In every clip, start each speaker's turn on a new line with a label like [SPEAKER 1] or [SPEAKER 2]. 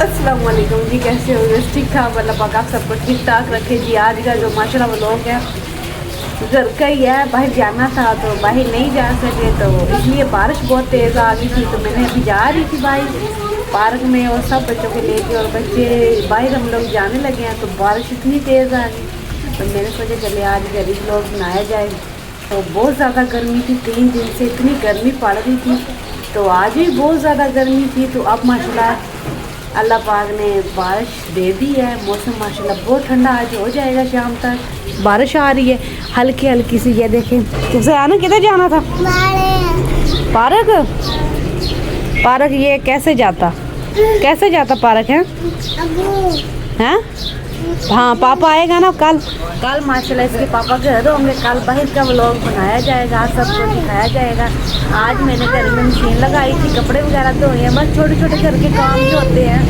[SPEAKER 1] अस्सलाम वालेकुम जी, कैसे हो? बस ठीक ठाक, अल्लाह पाक आप सबको ठीक ठाक रखे जी। आज का जो माशाल्लाह व्लॉग है घर का ही है। बाहर जाना था तो बाहर नहीं जा सके, तो इसलिए बारिश बहुत तेज़ आ गई थी। तो मैंने अभी जा रही थी बाहर पार्क में और सब बच्चों को लेके, और बच्चे बाहर हम लोग जाने लगे हैं तो बारिश इतनी तेज़ आ गई। तो मैंने सोचा चले आज घर ही व्लॉग बनाया जाए। तो बहुत ज़्यादा गर्मी थी, 3 दिन से इतनी गर्मी पड़ रही थी, तो आज भी बहुत ज़्यादा गर्मी थी। तो अब माशाल्लाह अल्लाह पाक ने बारिश दे दी है, मौसम माशाल्लाह बहुत ठंडा आज हो जाएगा। शाम तक बारिश आ रही है हल्की हल्की सी। ये देखें, तुझसे आना किधर जाना था? पार्क। पार्क ये कैसे जाता पार्क है? हैं? हाँ, पापा आएगा ना कल माशाल्लाह इसके पापा घर होंगे। कल बाहर का व्लॉग बनाया जाएगा, सबको दिखाया जाएगा। आज मैंने घर में मशीन लगाई थी, कपड़े वगैरह धोए हैं। बस छोटे छोटे घर के काम जो होते हैं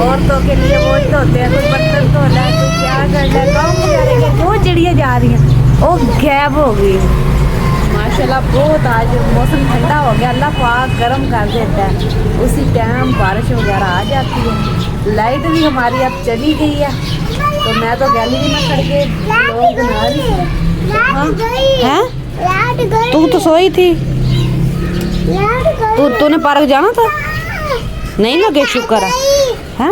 [SPEAKER 1] औरतों के लिए वो धोते हैं। कोई बर्तन धोना है, कोई क्या करना है, काम करेंगे। वो चिड़िया जा रही हैं, वो गैप हो गई माशाल्लाह। बहुत आज मौसम ठंडा हो गया, अल्लाह पाक गर्म कर देता है, उसी टाइम बारिश वगैरह आ जाती है। लाइट भी हमारी अब चली गई है, तो मैं तो गैलरी में खड़ के लोग बना रही हूँ। तू तो सोई थी, तूने पार्क जाना था? नहीं लगे, शुक्र है।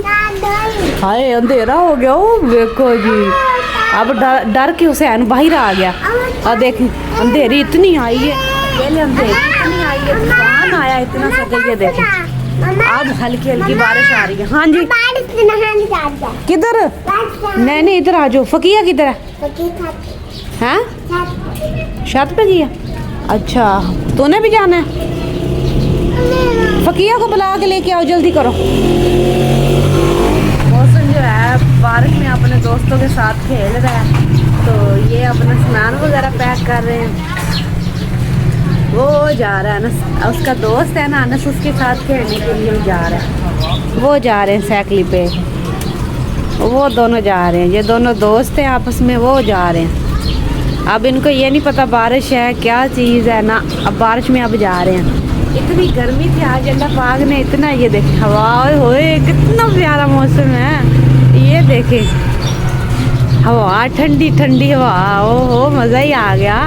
[SPEAKER 1] हाय अंधेरा हो गया। ओ देखो जी, अब डर के हुसैन बाहर आ गया। और देख अंधेरी इतनी आई है, पहले अंधेरी इतनी आई है, तूफान आया इतना सा। ये देखें अब हल्की हल्की बारिश आ रही है। हाँ जी, किधर? नहीं इधर आ जाओ। फकिया किधर है? हैं? छत पे गया। अच्छा, तूने भी जाना है? फकिया को बुला के लेके आओ, जल्दी करो। मौसम जो है पार्क में अपने दोस्तों के साथ खेल रहा है, तो ये अपना सामान वगैरह पैक कर रहे हैं। वो जा रहा है ना, उसका दोस्त है ना अनस, उसके साथ खेलने के लिए जा रहा है। वो जा रहे हैं साइकिल पे, वो दोनों जा रहे हैं। ये दोनों दोस्त हैं आपस में, वो जा रहे हैं। अब इनको ये नहीं पता बारिश है क्या चीज़ है ना, अब बारिश में अब जा रहे हैं। इतनी गर्मी थी आज, अल्लाह पाक ने इतना, ये देखे हवा होए, कितना प्यारा मौसम है। ये देखे हवा, ठंडी ठंडी हवा, ओ मज़ा ही आ गया।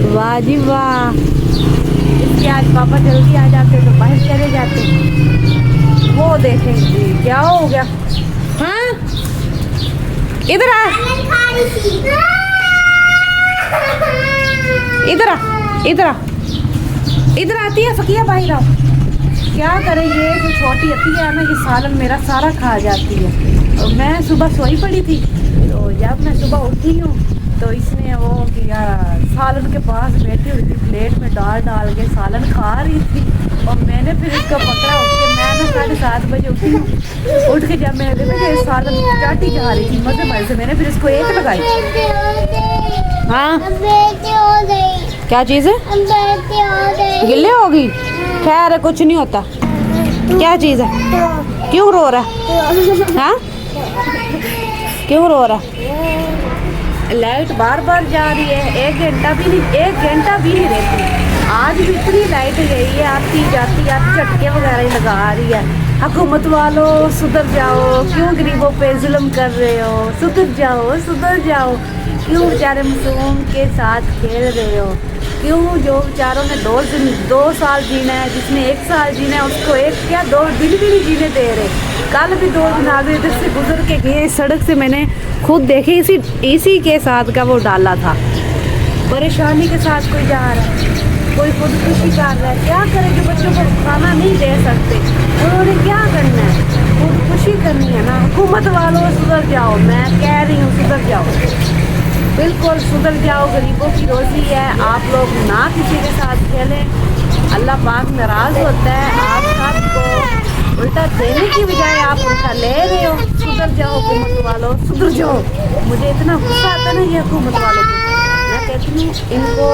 [SPEAKER 1] वाह जी वाह। इसके आज पापा जल्दी आ जाते तो बाहर चले जाते। वो देखेंगे क्या हो गया। हाँ इधर आ, इधर आ, इधर आ, इधर आती है फकिया, बाहर आओ। क्या करें, ये जो छोटी अती है ना, ये सालन मेरा सारा खा जाती है। और मैं सुबह सोई पड़ी थी, तो जब मैं सुबह उठी हूँ तो इसने वो किया, सालन के पास बैठी हुई थी, प्लेट में डाल डाल के सालन खा रही थी। और मैंने फिर इसका पकड़ा, उठ के मैं ना 7:30 बजे उठी हूँ। उठ के जब मैं देखा सालन चाटी जा रही थी मजे से, मैंने फिर इसको एक लगाई। हाँ क्या चीज़ है? गिल्ले होगी? खैर कुछ नहीं होता। क्या चीज़ है? क्यों रो रहा है? हाँ क्यों रो रहा है? लाइट बार बार जा रही है, 1 घंटा भी नहीं रहती। आज भी इतनी लाइट गई है, आती जाती, आप झटके वगैरह लगा रही है। हुकूमत वालों सुधर जाओ, क्यों गरीबों पे जुल्म कर रहे हो? सुधर जाओ। क्यों बेचारे मासूम के साथ खेल रहे हो? क्यों जो बेचारों ने 2 साल जीना है, जिसने 1 साल जीना है, उसको 2 दिन भी नहीं जीने दे रहे। कल भी 2 दिन आगे इधर से गुजर के गए सड़क से, मैंने खुद देखे, इसी के साथ का वो डाला था। परेशानी के साथ कोई जा रहा है, कोई खुदकुशी कर रहा है। क्या करें जो बच्चों को खाना नहीं दे सकते, उन्होंने क्या करना है? खुदकुशी करनी है ना। हुकूमत वालों सुधर जाओ, मैं कह रही हूँ सुधर जाओ, बिल्कुल सुधर जाओ। गरीबों की रोज़ी है, आप लोग ना किसी के साथ खेलें, अल्लाह पाक नाराज़ होता है। आप सबको उल्टा देने की बजाय आप उल्टा ले रहे हो। सुधर जाओ हुकूमत वालों, सुधर जाओ। मुझे इतना गुस्सा आता है ना ये हुकूमत वालों को। मैं कहती हूँ इनको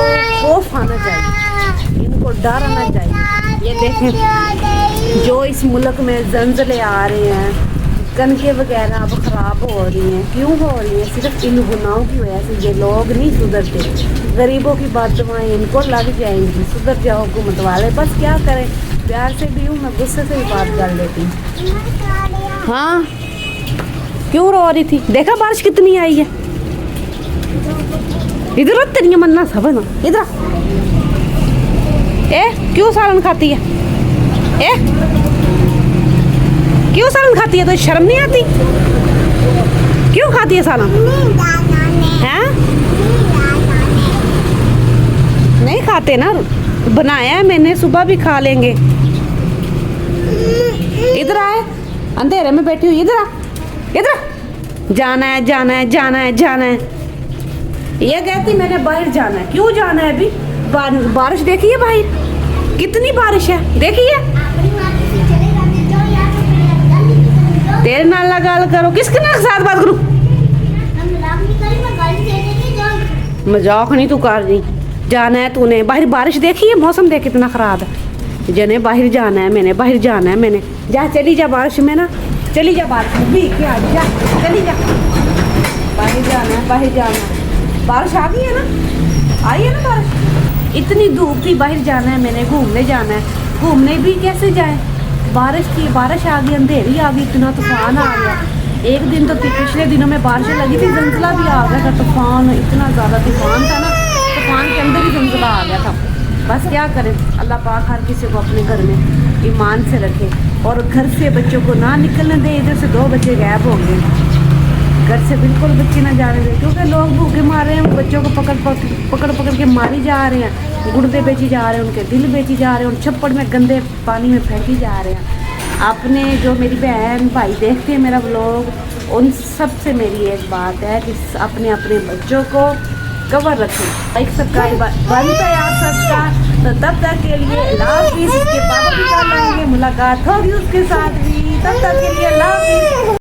[SPEAKER 1] खौफ आना चाहिए, इनको डर आना चाहिए। ये देखें जो इस मुल्क में ज़लज़ले आ रहे हैं, कनकें वगैरह अब ख़राब हो रही हैं, क्यों हो रही हैं? सिर्फ इन गुनाहों की वजह से। ये लोग नहीं सुधरते, गरीबों की बातें इनको लग जाएंगी। सुधर जाओ हुकूमत वाले। बस क्या करें, प्यार से भी हूँ मैं, गुस्से से भी बात कर लेती हूँ। हाँ क्यों रो रही थी? देखा बारिश कितनी आई है। इधर आ, तेरी मन्ना सब ना, इधर आ। ए क्यों सालन खाती है? ए क्यों सालन खाती है? तो शर्म नहीं आती? क्यों खाती है सालन? हैं? नहीं खाते ना, बनाया है मैंने, सुबह भी खा लेंगे। इधर आए, अंधेरे में बैठी हुई, इधर आ, इधर आ। जाना है जाना है जाना है जाना है, ये कहती मैंने बाहर जाना है। क्यों जाना है अभी? बारिश देखी है बाहर कितनी बारिश है, देखी है? तेरे नाल गाल करो, किसके नाल साथ बात करूं? मजाक नहीं तू कर रही। जाना है तूने बाहर, बारिश देखी है? मौसम देख कितना खराब है। जने बाहर जाना है मैंने, बाहर जाना है मैंने। जा चली जा बारिश में ना, चली जा बारिश में भी क्या, जा चली जा। बाहर जाना है, बाहर जाना है। बारिश आ गई है ना, आई है ना बारिश। इतनी धूप थी, बाहर जाना है मैंने, घूमने जाना है। घूमने भी कैसे जाए? बारिश थी, बारिश आ गई, अंधेरी आ गई, इतना तूफान आ गया। एक दिन तो पिछले दिनों में बारिश लगी थी, जलजला भी आ गया था। तूफान इतना ज़्यादा तूफान था ना, तूफान के अंदर ही जलजला आ गया था। बस क्या करें, अल्लाह पाक हर किसी को अपने घर में ईमान से रखे और घर से बच्चों को ना निकलने दे। इधर से 2 बच्चे गायब हो गए, घर से बिल्कुल बच्चे ना जाने दे, क्योंकि लोग भूखे मार रहे हैं। बच्चों को पकड़ के मारी जा रहे हैं, गुर्दे बेची जा रहे हैं, उनके दिल बेची जा रहे हैं, उन छप्पड़ में गंदे पानी में फेंकी जा रहे हैं। आपने जो मेरी बहन भाई देखते हैं मेरा व्लॉग, उन सब से मेरी एक बात है कि अपने अपने बच्चों को कवर रखें। लाइक सब्सक्राइब बनता है आप सबका। तो तब तक के लिए अल्लाह हाफिज़। इसके पापा भी कर लेंगे, मुलाकात होगी उसके साथ भी। तब तक के लिए अल्लाह।